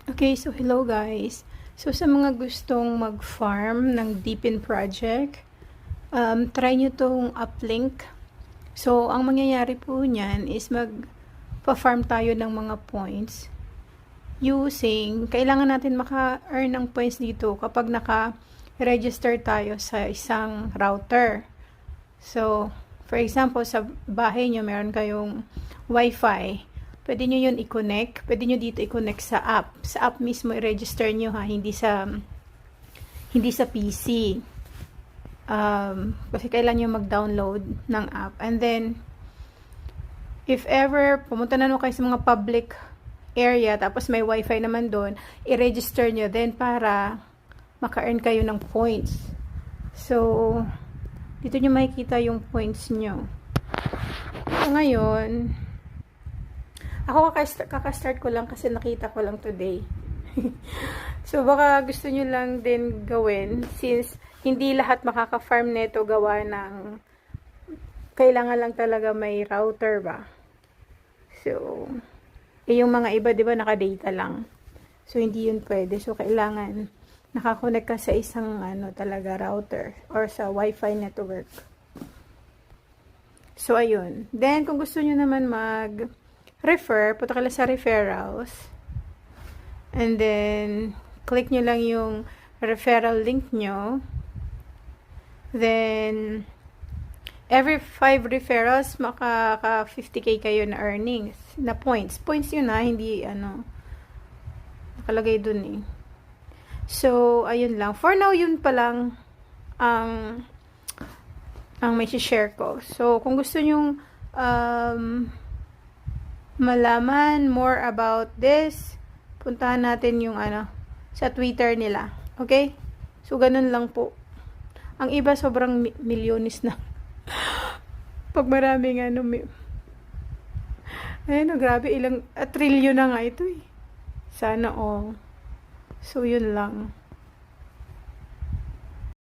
Okay, so hello guys. So sa mga gustong mag-farm ng Deepin project, try nyo tong uplink. So ang mangyayari po niyan is magpa-farm tayo ng mga points using, kailangan natin maka-earn ng points dito kapag naka-register tayo sa isang router. So, for example, sa bahay nyo meron kayong wifi. Pwede nyo yun i-connect. Pwede nyo dito i-connect sa app. Sa app mismo i-register nyo ha, hindi sa PC. Kasi kailangan nyo mag-download ng app. And then, if ever pumunta na kayo sa mga public area, tapos may wifi naman doon, i-register nyo then para maka-earn kayo ng points. So, dito nyo makikita yung points nyo. So, ngayon, ako kaka-start ko lang kasi nakita ko lang today. So, baka gusto nyo lang din gawin since hindi lahat makaka-farm neto gawa ng kailangan lang talaga may router ba. So, yung mga iba, di ba, naka-data lang. So, hindi yun pwede. So, kailangan nakakonect ka sa isang talaga router or sa wifi network. So, ayun. Then, kung gusto nyo naman mag-refer, punta ka lang sa referrals. And then, click nyo lang yung referral link nyo. Then, every 5 referrals, maka 50k kayo na earnings, na points. Points yun na, hindi nakalagay dun eh. So, ayun lang. For now, yun pa lang ang may share ko. So, kung gusto nyong malaman more about this, puntahan natin yung sa Twitter nila. Okay? So, ganun lang po. Ang iba, sobrang milyones na. Pag maraming grabe, ilang trillion na nga ito eh. Sana all. So, yun lang.